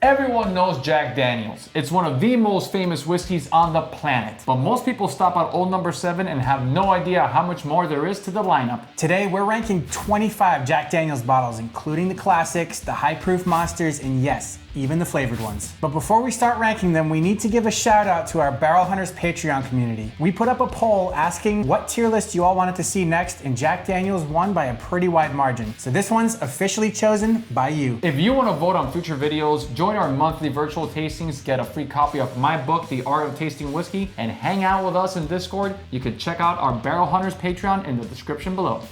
Everyone knows Jack Daniels. It's one of the most famous whiskeys on the planet. But most people stop at Old Number 7 and have no idea how much more there is to the lineup. Today, we're ranking 25 Jack Daniels bottles, including the classics, the high-proof monsters, and yes, even the flavored ones. But before we start ranking them, we need to give a shout out to our Barrel Hunters Patreon community. We put up a poll asking what tier list you all wanted to see next, and Jack Daniels won by a pretty wide margin. So this one's officially chosen by you. If you want to vote on future videos, join our monthly virtual tastings, get a free copy of my book, The Art of Tasting Whiskey, and hang out with us in Discord. You can check out our Barrel Hunters Patreon in the description below.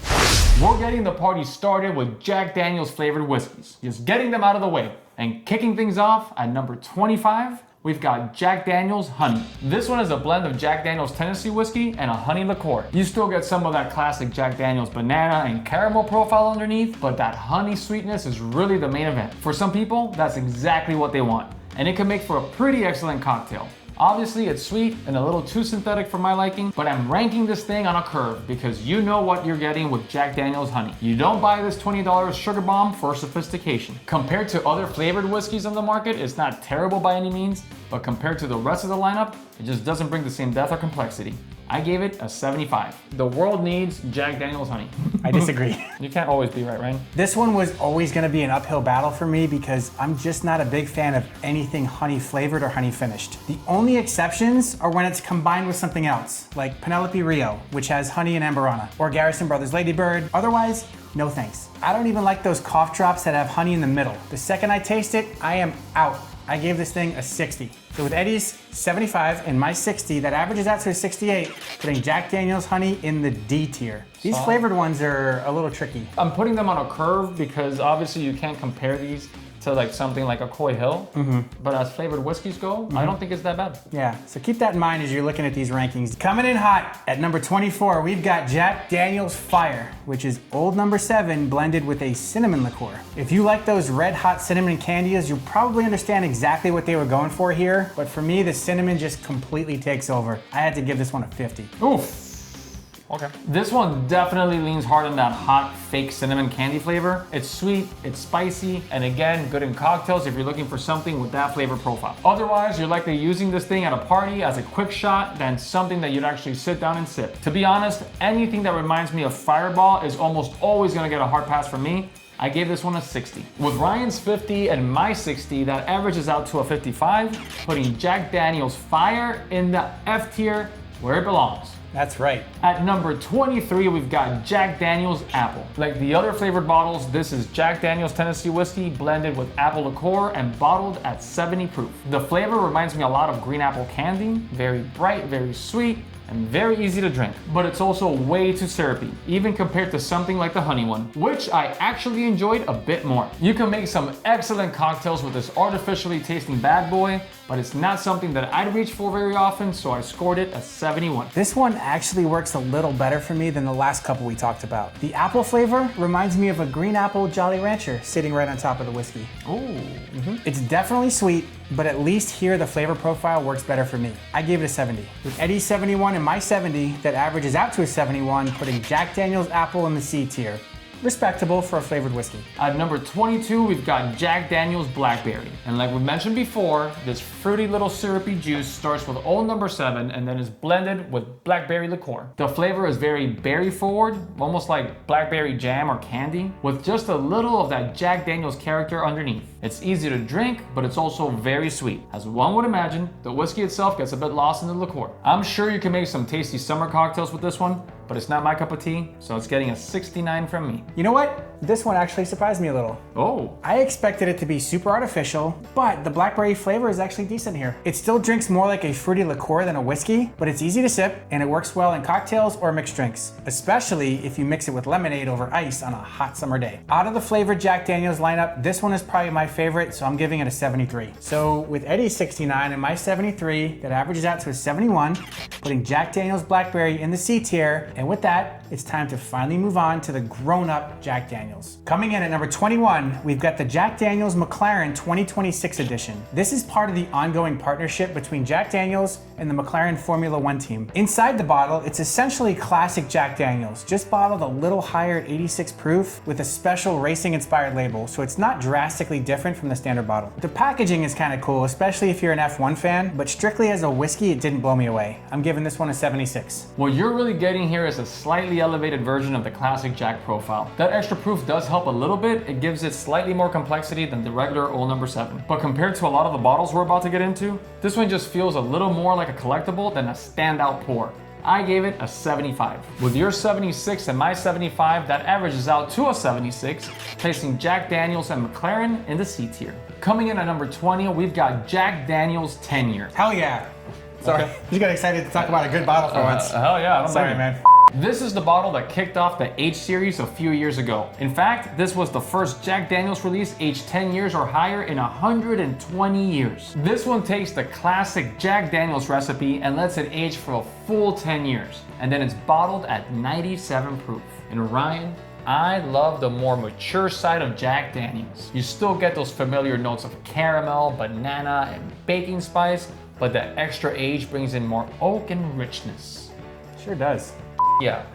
We're getting the party started with Jack Daniels flavored whiskeys, just getting them out of the way. And kicking things off at number 25, we've got Jack Daniels Honey. This one is a blend of Jack Daniels Tennessee whiskey and a honey liqueur. You still get some of that classic Jack Daniels banana and caramel profile underneath, but that honey sweetness is really the main event. For some people, that's exactly what they want, and it can make for a pretty excellent cocktail. Obviously, it's sweet and a little too synthetic for my liking, but I'm ranking this thing on a curve because you know what you're getting with Jack Daniels Honey. You don't buy this $20 sugar bomb for sophistication. Compared to other flavored whiskeys on the market, it's not terrible by any means, but compared to the rest of the lineup, it just doesn't bring the same depth or complexity. I gave it a 75. The world needs Jack Daniels Honey. I disagree. You can't always be right, Ryan. This one was always gonna be an uphill battle for me because I'm just not a big fan of anything honey flavored or honey finished. The only exceptions are when it's combined with something else, like Penelope Rio, which has honey and amberana, or Garrison Brothers Ladybird. Otherwise, no thanks. I don't even like those cough drops that have honey in the middle. The second I taste it, I am out. I gave this thing a 60. So with Eddie's 75 and my 60, that averages out to a 68, putting Jack Daniels Honey in the D tier. These flavored ones are a little tricky. I'm putting them on a curve because obviously you can't compare these to like something like a Coy Hill, but as flavored whiskeys go, I don't think it's that bad. Yeah, so keep that in mind as you're looking at these rankings. Coming in hot at number 24, we've got Jack Daniels Fire, which is Old Number 7 blended with a cinnamon liqueur. If you like those red hot cinnamon candies, you'll probably understand exactly what they were going for here, but for me, the cinnamon just completely takes over. I had to give this one a 50. Oof. Okay. This one definitely leans hard on that hot, fake cinnamon candy flavor. It's sweet, it's spicy, and again, good in cocktails if you're looking for something with that flavor profile. Otherwise, you're likely using this thing at a party as a quick shot than something that you'd actually sit down and sip. To be honest, anything that reminds me of Fireball is almost always gonna get a hard pass from me. I gave this one a 60. With Ryan's 50 and my 60, that averages out to a 55, putting Jack Daniels Fire in the F tier where it belongs. That's right. At number 23, we've got Jack Daniels Apple. Like the other flavored bottles, this is Jack Daniels Tennessee whiskey blended with apple liqueur and bottled at 70 proof. The flavor reminds me a lot of green apple candy, very bright, very sweet, and very easy to drink. But it's also way too syrupy, even compared to something like the honey one, which I actually enjoyed a bit more. You can make some excellent cocktails with this artificially tasting bad boy, but it's not something that I'd reach for very often, so I scored it a 71. This one actually works a little better for me than the last couple we talked about. The apple flavor reminds me of a green apple Jolly Rancher sitting right on top of the whiskey. Ooh. It's definitely sweet, but at least here the flavor profile works better for me. I gave it a 70. With Eddie's 71 and my 70, that averages out to a 71, putting Jack Daniels Apple in the C tier. Respectable for a flavored whiskey. At number 22, we've got Jack Daniels Blackberry. And like we mentioned before, this fruity little syrupy juice starts with Old Number 7 and then is blended with blackberry liqueur. The flavor is very berry forward, almost like blackberry jam or candy, with just a little of that Jack Daniels character underneath. It's easy to drink, but it's also very sweet. As one would imagine, the whiskey itself gets a bit lost in the liqueur. I'm sure you can make some tasty summer cocktails with this one, but it's not my cup of tea, so it's getting a 69 from me. You know what? This one actually surprised me a little. Oh. I expected it to be super artificial, but the blackberry flavor is actually decent here. It still drinks more like a fruity liqueur than a whiskey, but it's easy to sip and it works well in cocktails or mixed drinks, especially if you mix it with lemonade over ice on a hot summer day. Out of the flavored Jack Daniels lineup, this one is probably my favorite, so I'm giving it a 73. So with Eddie's 69 and my 73, that averages out to a 71, putting Jack Daniels Blackberry in the C tier And with that, it's time to finally move on to the grown-up Jack Daniels. Coming in at number 21, we've got the Jack Daniels McLaren 2026 edition. This is part of the ongoing partnership between Jack Daniels and the McLaren Formula One team. Inside the bottle, it's essentially classic Jack Daniels, just bottled a little higher at 86 proof with a special racing-inspired label, so it's not drastically different from the standard bottle. The packaging is kind of cool, especially if you're an F1 fan, but strictly as a whiskey, it didn't blow me away. I'm giving this one a 76. What you're really getting here is a slightly elevated version of the classic Jack profile. That extra proof does help a little bit. It gives it slightly more complexity than the regular Old No. 7. But compared to a lot of the bottles we're about to get into, this one just feels a little more like a collectible than a standout pour. I gave it a 75. With your 76 and my 75, that averages out to a 76, placing Jack Daniels and McLaren in the C tier. Coming in at number 20, we've got Jack Daniels 10 year. Hell yeah. Sorry, Okay. you got excited to talk about a good bottle for once. Hell yeah, I don't Sorry, blame you. man. This is the bottle that kicked off the H series a few years ago. In fact, this was the first Jack Daniels release aged 10 years or higher in 120 years. This one takes the classic Jack Daniels recipe and lets it age for a full 10 years. And then it's bottled at 97 proof. And Ryan, I love the more mature side of Jack Daniels. You still get those familiar notes of caramel, banana, and baking spice, but the extra age brings in more oak and richness. Sure does. Yeah.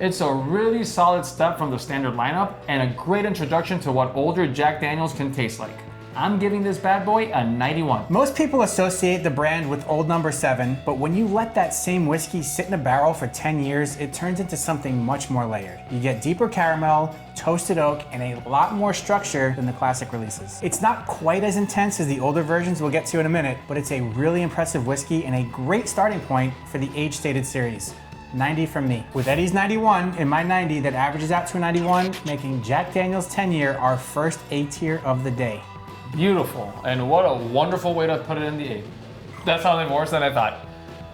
It's a really solid step from the standard lineup and a great introduction to what older Jack Daniels can taste like. I'm giving this bad boy a 91. Most people associate the brand with Old No. 7, but when you let that same whiskey sit in a barrel for 10 years, it turns into something much more layered. You get deeper caramel, toasted oak, and a lot more structure than the classic releases. It's not quite as intense as the older versions we'll get to in a minute, but it's a really impressive whiskey and a great starting point for the age-stated series. 90 from me. With Eddie's 91 and my 90, that averages out to a 91, making Jack Daniels 10 year our first A tier of the day. Beautiful, and what a wonderful way to put it in the A. That sounded worse than I thought.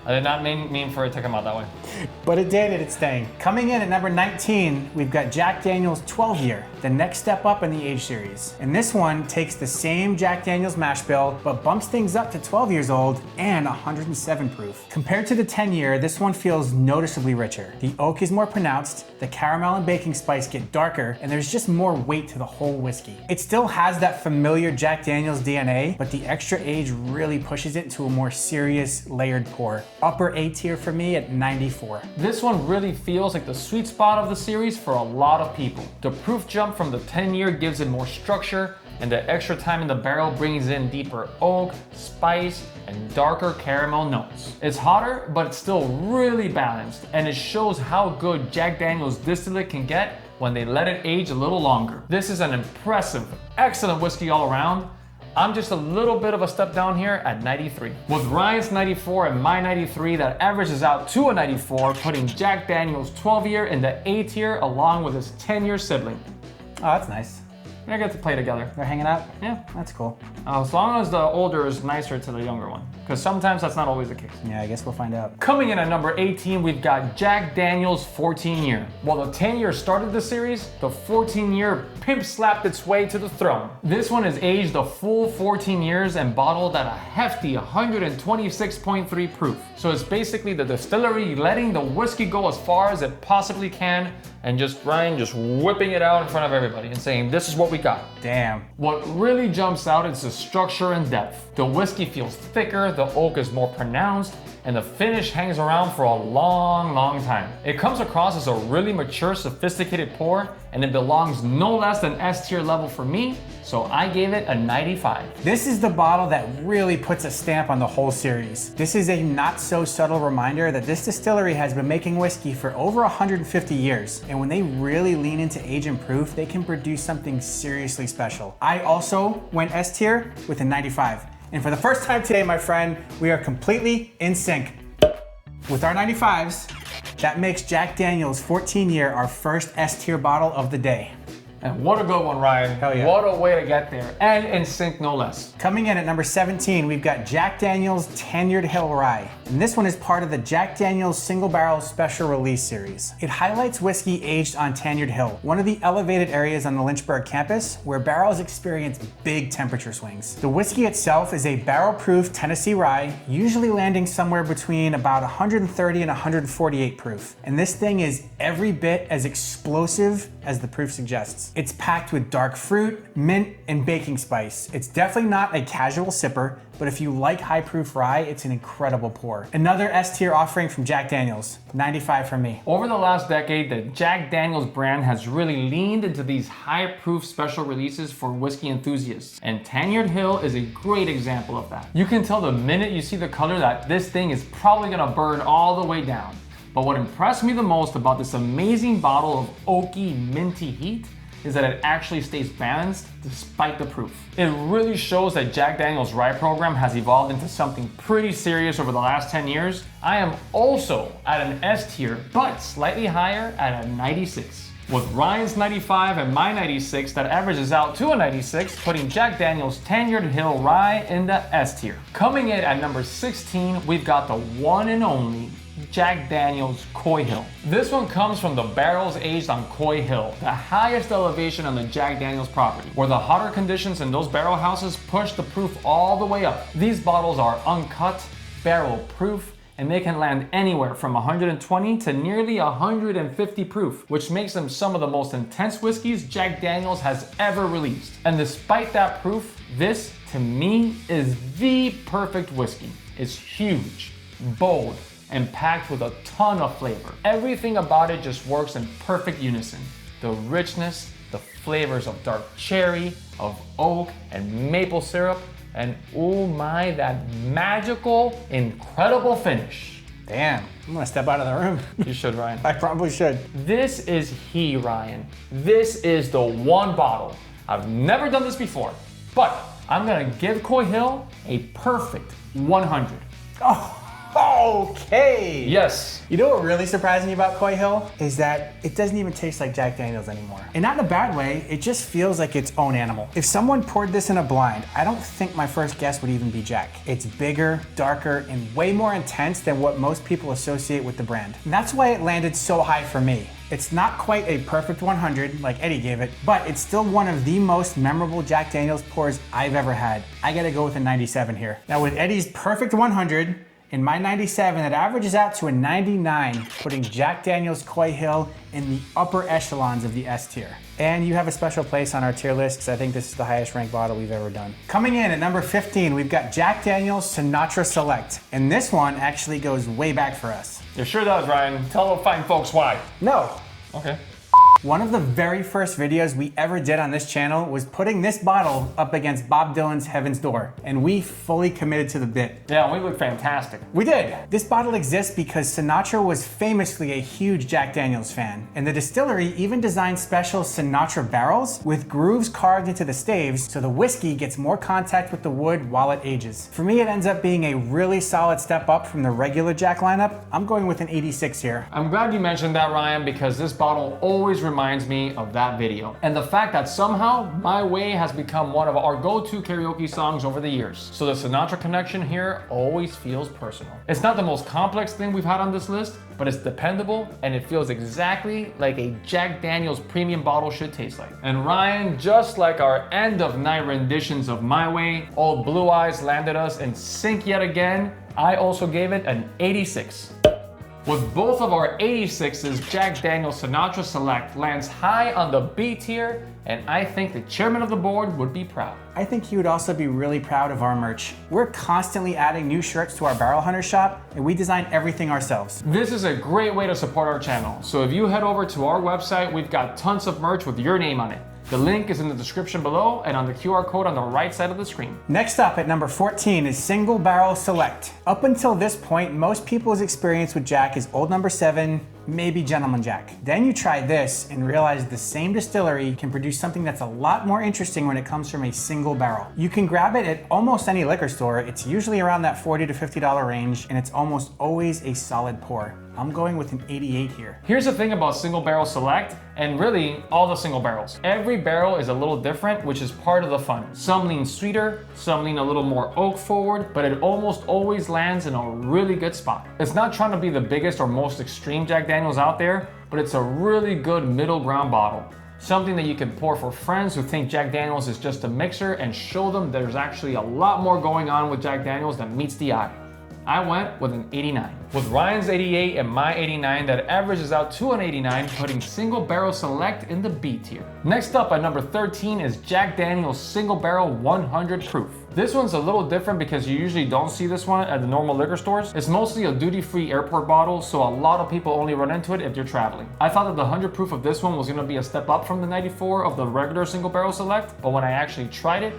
I did not mean for it to come out that way. But it did, and it's staying. Coming in at number 19, we've got Jack Daniels 12 year, the next step up in the age series. And this one takes the same Jack Daniels mash bill, but bumps things up to 12 years old and 107 proof. Compared to the 10 year, this one feels noticeably richer. The oak is more pronounced, the caramel and baking spice get darker, and there's just more weight to the whole whiskey. It still has that familiar Jack Daniels DNA, but the extra age really pushes it to a more serious, layered pour. Upper A tier for me at 94. This one really feels like the sweet spot of the series for a lot of people. The proof jump from the 10 year gives it more structure, and the extra time in the barrel brings in deeper oak, spice, and darker caramel notes. It's hotter, but it's still really balanced, and it shows how good Jack Daniels distillate can get when they let it age a little longer. This is an impressive, excellent whiskey all around. I'm just a little bit of a step down here at 93. With Ryan's 94 and my 93, that averages out to a 94, putting Jack Daniels 12 year in the A tier along with his 10 year sibling. Oh, that's nice. I get to play together. They're hanging out? Yeah. That's cool. As long as the older is nicer to the younger one, because sometimes that's not always the case. Yeah, I guess we'll find out. Coming in at number 18, we've got Jack Daniels 14 year. While the 10 year started the series, the 14 year pimp slapped its way to the throne. This one is aged a full 14 years and bottled at a hefty 126.3 proof. So it's basically the distillery letting the whiskey go as far as it possibly can, and Ryan just whipping it out in front of everybody and saying, this is what we got. Damn. What really jumps out is the structure and depth. The whiskey feels thicker, the oak is more pronounced, and the finish hangs around for a long, long time. It comes across as a really mature, sophisticated pour, and it belongs no less than S tier level for me, so I gave it a 95. This is the bottle that really puts a stamp on the whole series. This is a not so subtle reminder that this distillery has been making whiskey for over 150 years, and when they really lean into age and proof, they can produce something seriously special. I also went S tier with a 95. And for the first time today, my friend, we are completely in sync. With our 95s, that makes Jack Daniels 14 year our first S tier bottle of the day. And what a good one, Ryan. Hell yeah. What a way to get there. And in sync, no less. Coming in at number 17, we've got Jack Daniel's Tenured Hill Rye. And this one is part of the Jack Daniel's Single Barrel Special Release series. It highlights whiskey aged on Tenured Hill, one of the elevated areas on the Lynchburg campus where barrels experience big temperature swings. The whiskey itself is a barrel-proof Tennessee rye, usually landing somewhere between about 130 and 148 proof. And this thing is every bit as explosive as the proof suggests. It's packed with dark fruit, mint, and baking spice. It's definitely not a casual sipper, but if you like high proof rye, it's an incredible pour. Another S tier offering from Jack Daniel's, 95 from me. Over the last decade, the Jack Daniel's brand has really leaned into these high proof special releases for whiskey enthusiasts, and Tenured Hill is a great example of that. You can tell the minute you see the color that this thing is probably gonna burn all the way down. But what impressed me the most about this amazing bottle of oaky, minty heat is that it actually stays balanced despite the proof. It really shows that Jack Daniel's rye program has evolved into something pretty serious over the last 10 years. I am also at an S tier, but slightly higher at a 96. With Ryan's 95 and my 96, that averages out to a 96, putting Jack Daniel's Tenured Hill Rye in the S tier. Coming in at number 16, we've got the one and only Jack Daniel's Coy Hill. This one comes from the barrels aged on Coy Hill, the highest elevation on the Jack Daniel's property, where the hotter conditions in those barrel houses push the proof all the way up. These bottles are uncut, barrel proof, and they can land anywhere from 120 to nearly 150 proof, which makes them some of the most intense whiskeys Jack Daniel's has ever released. And despite that proof, this, to me, is the perfect whiskey. It's huge, bold, and packed with a ton of flavor. Everything about it just works in perfect unison. The richness, the flavors of dark cherry, of oak, and maple syrup, and oh my, that magical, incredible finish. Damn, I'm gonna step out of the room. You should, Ryan. I probably should. This is Ryan. This is the one bottle. I've never done this before, but I'm gonna give Coy Hill a perfect 100. Oh. Okay. Yes. You know what really surprised me about Coy Hill is that it doesn't even taste like Jack Daniel's anymore. And not in a bad way, it just feels like its own animal. If someone poured this in a blind, I don't think my first guess would even be Jack. It's bigger, darker, and way more intense than what most people associate with the brand. And that's why it landed so high for me. It's not quite a perfect 100 like Eddie gave it, but it's still one of the most memorable Jack Daniel's pours I've ever had. I gotta go with a 97 here. Now with Eddie's perfect 100, in my 97, it averages out to a 99, putting Jack Daniel's Coy Hill in the upper echelons of the S tier. And you have a special place on our tier list because I think this is the highest ranked bottle we've ever done. Coming in at number 15, we've got Jack Daniel's Sinatra Select. And this one actually goes way back for us. It sure does, Ryan. Tell the fine folks why. No. Okay. One of the very first videos we ever did on this channel was putting this bottle up against Bob Dylan's Heaven's Door, and we fully committed to the bit. Yeah, we look fantastic. We did. This bottle exists because Sinatra was famously a huge Jack Daniel's fan, and the distillery even designed special Sinatra barrels with grooves carved into the staves so the whiskey gets more contact with the wood while it ages. For me, it ends up being a really solid step up from the regular Jack lineup. I'm going with an 86 here. I'm glad you mentioned that, Ryan, because this bottle always reminds me of that video. And the fact that somehow My Way has become one of our go-to karaoke songs over the years. So the Sinatra connection here always feels personal. It's not the most complex thing we've had on this list, but it's dependable and it feels exactly like a Jack Daniel's premium bottle should taste like. And Ryan, just like our end of night renditions of My Way, Old Blue Eyes landed us in sync yet again. I also gave it an 86. With both of our 86s, Jack Daniel's Sinatra Select lands high on the B tier, and I think the chairman of the board would be proud. I think he would also be really proud of our merch. We're constantly adding new shirts to our Barrel Hunter shop, and we design everything ourselves. This is a great way to support our channel. So if you head over to our website, we've got tons of merch with your name on it. The link is in the description below and on the QR code on the right side of the screen. Next up at number 14 is Single Barrel Select. Up until this point, most people's experience with Jack is Old Number 7, maybe Gentleman Jack. Then you try this and realize the same distillery can produce something that's a lot more interesting when it comes from a single barrel. You can grab it at almost any liquor store. It's usually around that $40 to $50 range, and it's almost always a solid pour. I'm going with an 88 here. Here's the thing about single barrel select, and really all the single barrels. Every barrel is a little different, which is part of the fun. Some lean sweeter, some lean a little more oak forward, but it almost always lands in a really good spot. It's not trying to be the biggest or most extreme Jack Daniels out there, but it's a really good middle ground bottle. Something that you can pour for friends who think Jack Daniels is just a mixer and show them there's actually a lot more going on with Jack Daniels than meets the eye. I went with an 89. With Ryan's 88 and my 89, that averages out to an 89, putting single barrel select in the B tier. Next up at number 13 is Jack Daniel's single barrel 100 proof. This one's a little different because you usually don't see this one at the normal liquor stores. It's mostly a duty-free airport bottle, so a lot of people only run into it if you're traveling. I thought that the 100 proof of this one was gonna be a step up from the 94 of the regular single barrel select, but when I actually tried it,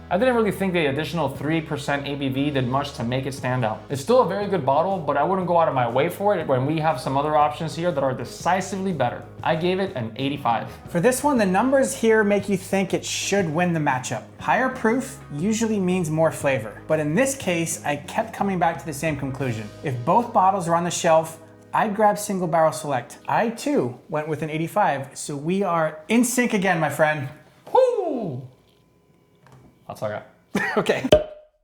I didn't really think the additional 3% ABV did much to make it stand out. It's still a very good bottle, but I wouldn't go out of my way for it when we have some other options here that are decisively better. I gave it an 85. For this one, the numbers here make you think it should win the matchup. Higher proof usually means more flavor, but in this case, I kept coming back to the same conclusion. If both bottles are on the shelf, I'd grab single barrel select. I too went with an 85, so we are in sync again, my friend. Woo! That's all I got. Okay.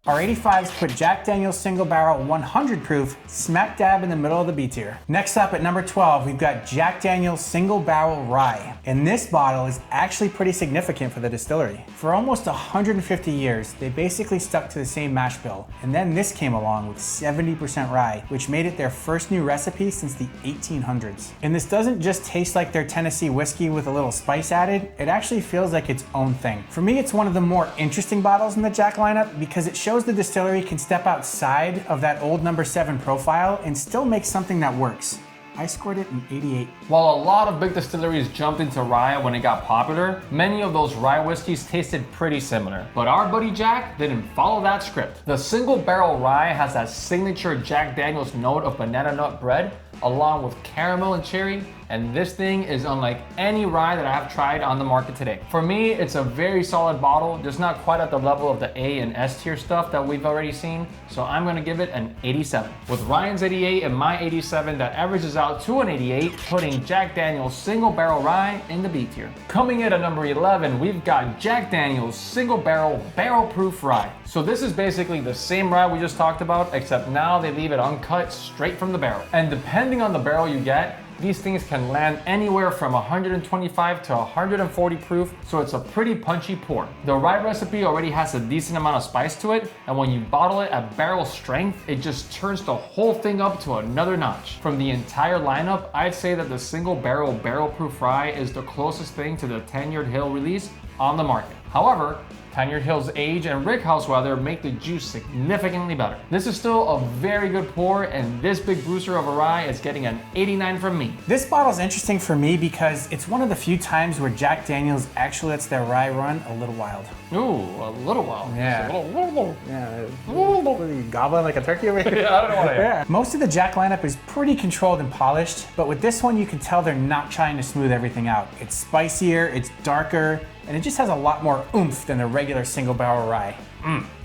Our 85s put Jack Daniel's single barrel 100 proof smack dab in the middle of the B tier. Next up at number 12, we've got Jack Daniel's single barrel rye. And this bottle is actually pretty significant for the distillery. For almost 150 years, they basically stuck to the same mash bill. And then this came along with 70% rye, which made it their first new recipe since the 1800s. And this doesn't just taste like their Tennessee whiskey with a little spice added, it actually feels like its own thing. For me, it's one of the more interesting bottles in the Jack lineup because it shows the distillery can step outside of that old number 7 profile and still make something that works. I scored it an 88. While a lot of big distilleries jumped into rye when it got popular, many of those rye whiskeys tasted pretty similar. But our buddy Jack didn't follow that script. The single barrel rye has that signature Jack Daniel's note of banana nut bread, along with caramel and cherry, and this thing is unlike any rye that I have tried on the market today. For me, it's a very solid bottle, just not quite at the level of the A and S tier stuff that we've already seen, so I'm gonna give it an 87. With Ryan's 88 and my 87, that averages out to an 88, putting Jack Daniel's single barrel rye in the B tier. Coming in at number 11, we've got Jack Daniel's single barrel proof rye. So this is basically the same rye we just talked about, except now they leave it uncut straight from the barrel. And depending on the barrel you get, these things can land anywhere from 125 to 140 proof, so it's a pretty punchy pour. The rye recipe already has a decent amount of spice to it, and when you bottle it at barrel strength, it just turns the whole thing up to another notch. From the entire lineup, I'd say that the single barrel proof rye is the closest thing to the Tenured Hill release on the market. However, Tenured Hill's age and rickhouse weather make the juice significantly better. This is still a very good pour, and this big bruiser of a rye is getting an 89 from me. This bottle's interesting for me because it's one of the few times where Jack Daniel's actually lets their rye run a little wild. Ooh, a little wild. Yeah. Yeah. What are you, gobbling like a turkey over here? Yeah, I don't know what I am. Yeah. Most of the Jack lineup is pretty controlled and polished, but with this one you can tell they're not trying to smooth everything out. It's spicier, it's darker, and it just has a lot more oomph than the regular single barrel rye.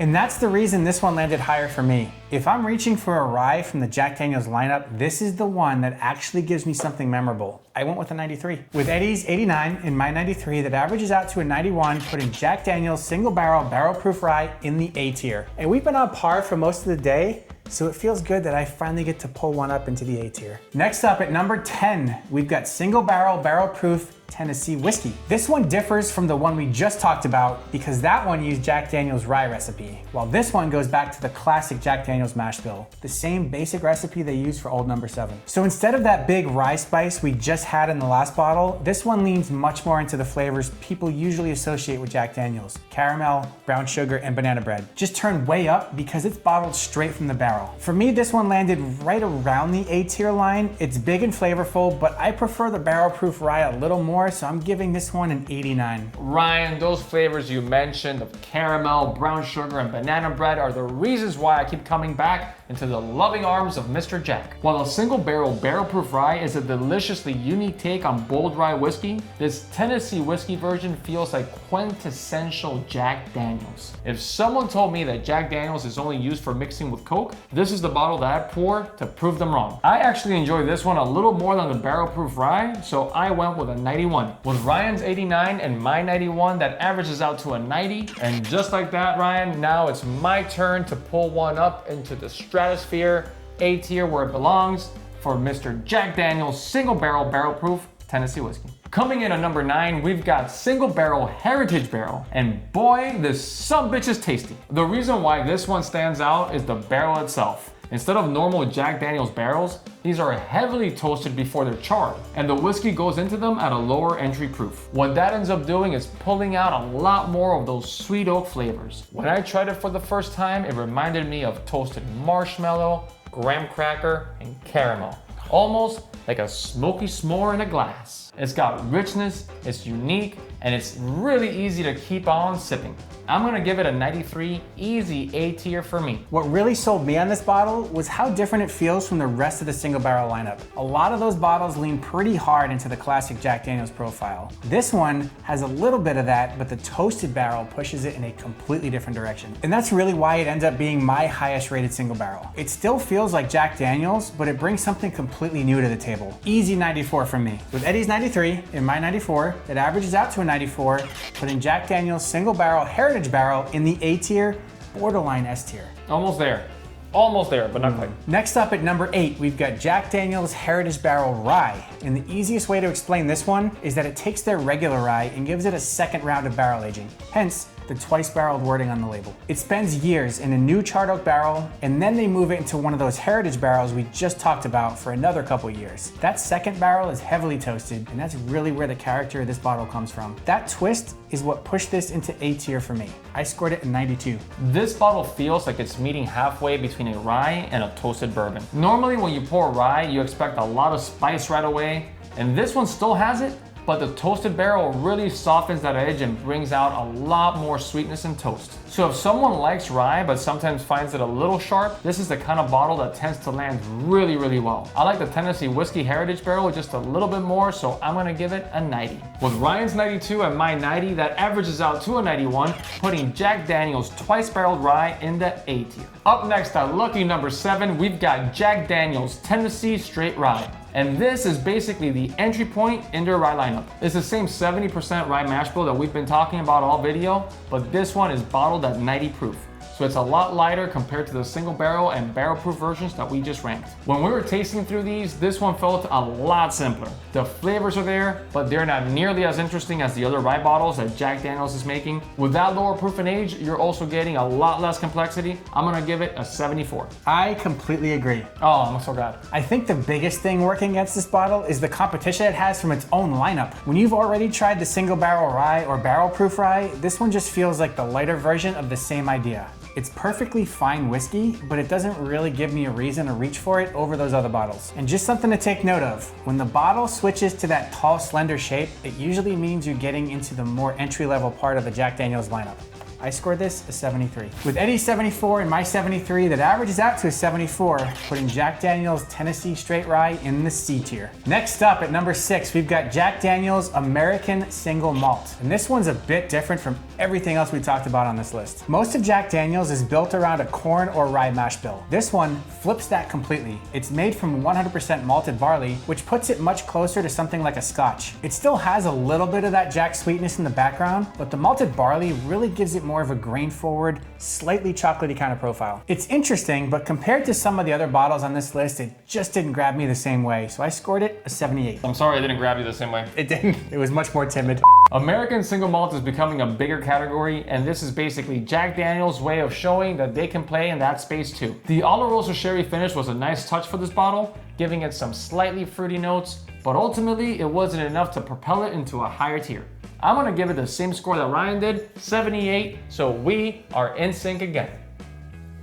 And that's the reason this one landed higher for me. If I'm reaching for a rye from the Jack Daniel's lineup, this is the one that actually gives me something memorable. I went with a 93. With Eddie's 89 and my 93, that averages out to a 91, putting Jack Daniel's single barrel proof rye in the A tier. And we've been on par for most of the day, so it feels good that I finally get to pull one up into the A tier. Next up at number 10, we've got single barrel proof Tennessee whiskey. This one differs from the one we just talked about because that one used Jack Daniel's rye recipe, while this one goes back to the classic Jack Daniel's mash bill, the same basic recipe they used for old number 7. So instead of that big rye spice we just had in the last bottle, this one leans much more into the flavors people usually associate with Jack Daniel's: caramel, brown sugar, and banana bread. Just turned way up because it's bottled straight from the barrel. For me, this one landed right around the A tier line. It's big and flavorful, but I prefer the barrel proof rye a little more more, so I'm giving this one an 89. Ryan, those flavors you mentioned of caramel, brown sugar, and banana bread are the reasons why I keep coming back into the loving arms of Mr. Jack. While a single barrel proof rye is a deliciously unique take on bold rye whiskey, this Tennessee whiskey version feels like quintessential Jack Daniels. If someone told me that Jack Daniels is only used for mixing with Coke, this is the bottle that I pour to prove them wrong. I actually enjoy this one a little more than the barrel proof rye, so I went with a 91. With Ryan's 89 and my 91, that averages out to a 90. And just like that, Ryan, now it's my turn to pull one up into the stratosphere, A tier where it belongs, for Mr. Jack Daniels single barrel proof Tennessee whiskey. Coming in at number 9, we've got single barrel heritage barrel. And boy, this sumbitch is tasty. The reason why this one stands out is the barrel itself. Instead of normal Jack Daniels barrels, these are heavily toasted before they're charred, and the whiskey goes into them at a lower entry proof. What that ends up doing is pulling out a lot more of those sweet oak flavors. When I tried it for the first time, it reminded me of toasted marshmallow, graham cracker, and caramel. Almost like a smoky s'more in a glass. It's got richness, it's unique, and it's really easy to keep on sipping. I'm gonna give it a 93, easy A tier for me. What really sold me on this bottle was how different it feels from the rest of the single barrel lineup. A lot of those bottles lean pretty hard into the classic Jack Daniels profile. This one has a little bit of that, but the toasted barrel pushes it in a completely different direction. And that's really why it ends up being my highest rated single barrel. It still feels like Jack Daniels, but it brings something completely new to the table. Easy 94 from me. With Eddie's 93 and my 94, it averages out to a 94, putting Jack Daniels single barrel heritage barrel in the A tier, borderline S tier. Almost there, but not quite. Next up at number 8, we've got Jack Daniels Heritage Barrel Rye. And the easiest way to explain this one is that it takes their regular rye and gives it a second round of barrel aging. Hence, the twice barreled wording on the label. It spends years in a new charred oak barrel, and then they move it into one of those heritage barrels we just talked about for another couple years. That second barrel is heavily toasted, and that's really where the character of this bottle comes from. That twist is what pushed this into A tier for me. I scored it a 92. This bottle feels like it's meeting halfway between a rye and a toasted bourbon. Normally when you pour rye, you expect a lot of spice right away, and this one still has it, but the toasted barrel really softens that edge and brings out a lot more sweetness and toast. So if someone likes rye but sometimes finds it a little sharp, this is the kind of bottle that tends to land really, really well. I like the Tennessee Whiskey Heritage Barrel just a little bit more, so I'm gonna give it a 90. With Ryan's 92 and my 90, that averages out to a 91, putting Jack Daniels Twice Barreled Rye in the A tier. Up next at lucky number 7, we've got Jack Daniels Tennessee Straight Rye. And this is basically the entry point into a rye lineup. It's the same 70% rye mash bill that we've been talking about all video, but this one is bottled at 90 proof. So it's a lot lighter compared to the single barrel and barrel proof versions that we just ranked. When we were tasting through these, this one felt a lot simpler. The flavors are there, but they're not nearly as interesting as the other rye bottles that Jack Daniels is making. With that lower proof and age, you're also getting a lot less complexity. I'm gonna give it a 74. I completely agree. Oh, I'm so glad. I think the biggest thing working against this bottle is the competition it has from its own lineup. When you've already tried the single barrel rye or barrel proof rye, this one just feels like the lighter version of the same idea. It's perfectly fine whiskey, but it doesn't really give me a reason to reach for it over those other bottles. And just something to take note of, when the bottle switches to that tall, slender shape, it usually means you're getting into the more entry-level part of the Jack Daniels lineup. I scored this a 73. With Eddie's 74 and my 73, that averages out to a 74, putting Jack Daniels Tennessee Straight Rye in the C tier. Next up at number 6, we've got Jack Daniels American Single Malt. And this one's a bit different from everything else we talked about on this list. Most of Jack Daniels is built around a corn or rye mash bill. This one flips that completely. It's made from 100% malted barley, which puts it much closer to something like a scotch. It still has a little bit of that Jack sweetness in the background, but the malted barley really gives it more of a grain-forward, slightly chocolatey kind of profile. It's interesting, but compared to some of the other bottles on this list, it just didn't grab me the same way, so I scored it a 78. I'm sorry I didn't grab you the same way. It didn't. It was much more timid. American single malt is becoming a bigger category, and this is basically Jack Daniels' way of showing that they can play in that space too. The Oloroso sherry finish was a nice touch for this bottle, giving it some slightly fruity notes, but ultimately it wasn't enough to propel it into a higher tier. I'm gonna give it the same score that Ryan did, 78, so we are in sync again.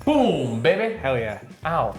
Boom, baby. Hell yeah. Ow.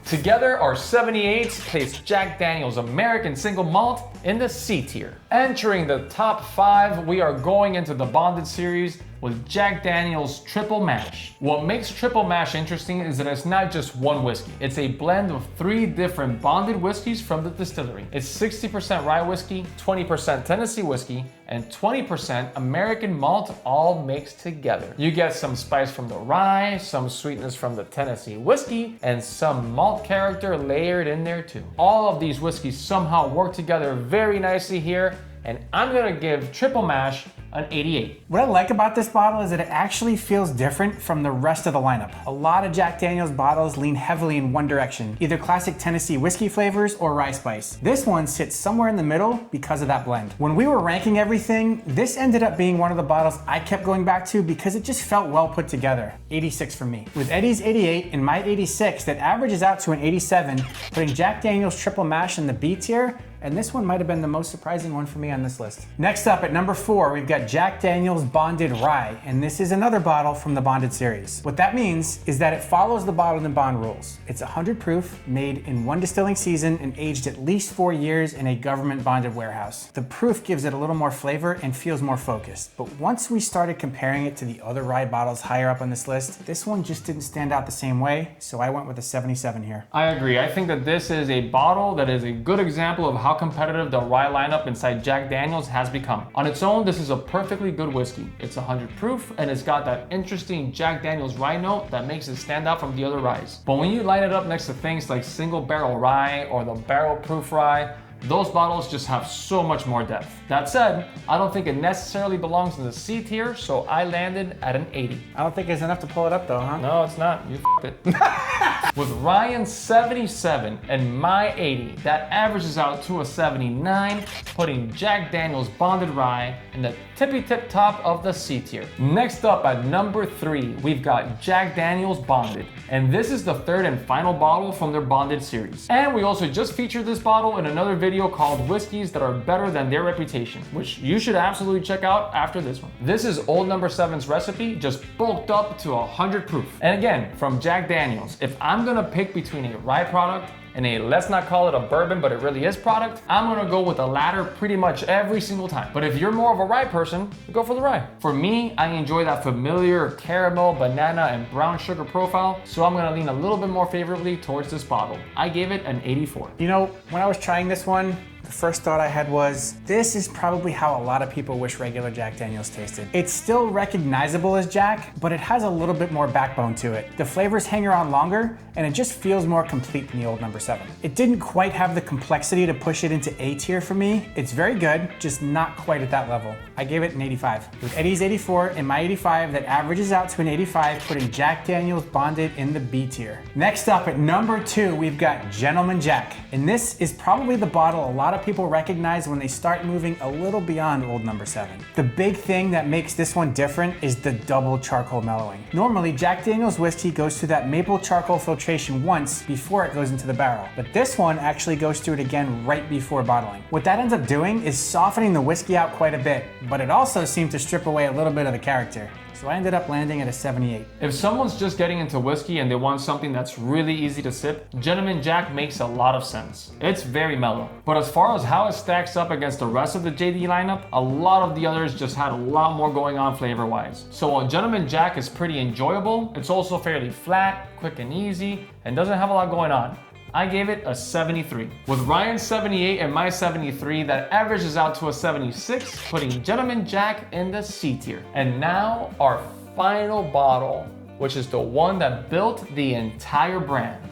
Together, our 78s place Jack Daniel's American Single Malt in the C tier. Entering the top 5, we are going into the Bonded series with Jack Daniel's Triple Mash. What makes Triple Mash interesting is that it's not just one whiskey. It's a blend of 3 different bonded whiskeys from the distillery. It's 60% rye whiskey, 20% Tennessee whiskey, and 20% American malt all mixed together. You get some spice from the rye, some sweetness from the Tennessee whiskey, and some malt character layered in there too. All of these whiskeys somehow work together very nicely here, and I'm gonna give Triple Mash an 88. What I like about this bottle is that it actually feels different from the rest of the lineup. A lot of Jack Daniel's bottles lean heavily in one direction, either classic Tennessee whiskey flavors or rye spice. This one sits somewhere in the middle because of that blend. When we were ranking everything, this ended up being one of the bottles I kept going back to because it just felt well put together. 86 for me. With Eddie's 88 and my 86, that averages out to an 87, putting Jack Daniel's Triple Mash in the B tier, and this one might have been the most surprising one for me on this list. Next up at number 4, we've got Jack Daniel's Bonded Rye, and this is another bottle from the Bonded series. What that means is that it follows the bottled and bond rules. It's 100 proof, made in one distilling season, and aged at least 4 years in a government bonded warehouse. The proof gives it a little more flavor and feels more focused, but once we started comparing it to the other rye bottles higher up on this list, this one just didn't stand out the same way, so I went with a 77 here. I agree. I think that this is a bottle that is a good example of how competitive the rye lineup inside Jack Daniel's has become. On its own, this is a perfectly good whiskey. It's 100 proof and it's got that interesting Jack Daniel's rye note that makes it stand out from the other ryes. But when you line it up next to things like single barrel rye or the barrel proof rye, those bottles just have so much more depth. That said, I don't think it necessarily belongs in the C tier, so I landed at an 80. I don't think it's enough to pull it up though, huh? No, it's not. You f***ed it. With Ryan's 77 and my 80, that averages out to a 79, putting Jack Daniel's Bonded Rye in the tippy tip top of the C tier. Next up at number 3, we've got Jack Daniel's Bonded, and this is the 3rd and final bottle from their Bonded series. And we also just featured this bottle in another video called Whiskeys That Are Better Than Their Reputation, which you should absolutely check out after this one. This is Old No. 7's recipe, just bulked up to 100 proof. And again, from Jack Daniel's, if I'm gonna pick between a rye product and a, let's not call it a bourbon, but it really is product, I'm gonna go with the latter pretty much every single time. But if you're more of a rye person, go for the rye. For me, I enjoy that familiar caramel, banana, and brown sugar profile, so I'm gonna lean a little bit more favorably towards this bottle. I gave it an 84. You know, when I was trying this one, the first thought I had was, this is probably how a lot of people wish regular Jack Daniel's tasted. It's still recognizable as Jack, but it has a little bit more backbone to it. The flavors hang around longer, and it just feels more complete than the Old No. 7. It didn't quite have the complexity to push it into A tier for me. It's very good, just not quite at that level. I gave it an 85. With Eddie's 84 and my 85, that averages out to an 85, putting Jack Daniel's Bonded in the B tier. Next up at number 2, we've got Gentleman Jack, and this is probably the bottle a lot of people recognize when they start moving a little beyond Old No. 7. The big thing that makes this one different is the double charcoal mellowing. Normally, Jack Daniel's whiskey goes through that maple charcoal filtration once before it goes into the barrel, but this one actually goes through it again right before bottling. What that ends up doing is softening the whiskey out quite a bit, but it also seemed to strip away a little bit of the character. So I ended up landing at a 78. If someone's just getting into whiskey and they want something that's really easy to sip, Gentleman Jack makes a lot of sense. It's very mellow. But as far as how it stacks up against the rest of the JD lineup, a lot of the others just had a lot more going on flavor-wise. So while Gentleman Jack is pretty enjoyable, it's also fairly flat, quick and easy, and doesn't have a lot going on. I gave it a 73. With Ryan's 78 and my 73, that averages out to a 76, putting Gentleman Jack in the C tier. And now our final bottle, which is the one that built the entire brand.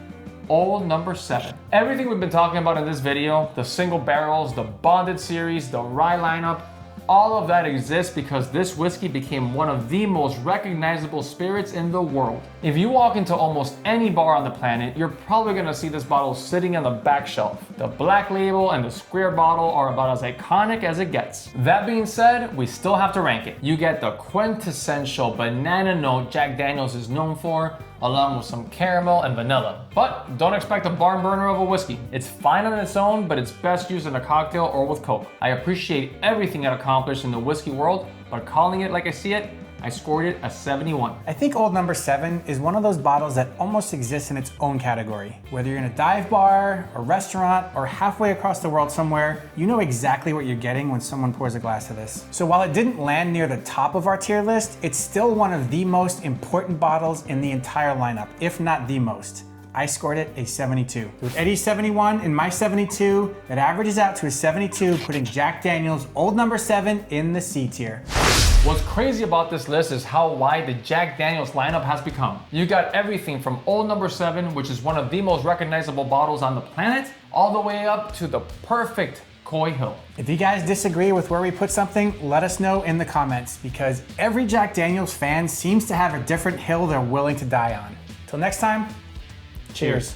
Old No. 7. Everything we've been talking about in this video, the single barrels, the Bonded series, the rye lineup, all of that exists because this whiskey became one of the most recognizable spirits in the world. If you walk into almost any bar on the planet, you're probably gonna see this bottle sitting on the back shelf. The black label and the square bottle are about as iconic as it gets. That being said, we still have to rank it. You get the quintessential banana note Jack Daniel's is known for, along with some caramel and vanilla. But don't expect a barn burner of a whiskey. It's fine on its own, but it's best used in a cocktail or with Coke. I appreciate everything it accomplished in the whiskey world, but calling it like I see it, I scored it a 71. I think Old Number 7 is one of those bottles that almost exists in its own category. Whether you're in a dive bar, a restaurant, or halfway across the world somewhere, you know exactly what you're getting when someone pours a glass of this. So while it didn't land near the top of our tier list, it's still one of the most important bottles in the entire lineup, if not the most. I scored it a 72. With Eddie's 71 and my 72, that averages out to a 72, putting Jack Daniel's Old Number 7 in the C tier. What's crazy about this list is how wide the Jack Daniel's lineup has become. You got everything from Old Number 7, which is one of the most recognizable bottles on the planet, all the way up to the perfect Coy Hill. If you guys disagree with where we put something, let us know in the comments, because every Jack Daniel's fan seems to have a different hill they're willing to die on. Till next time, cheers.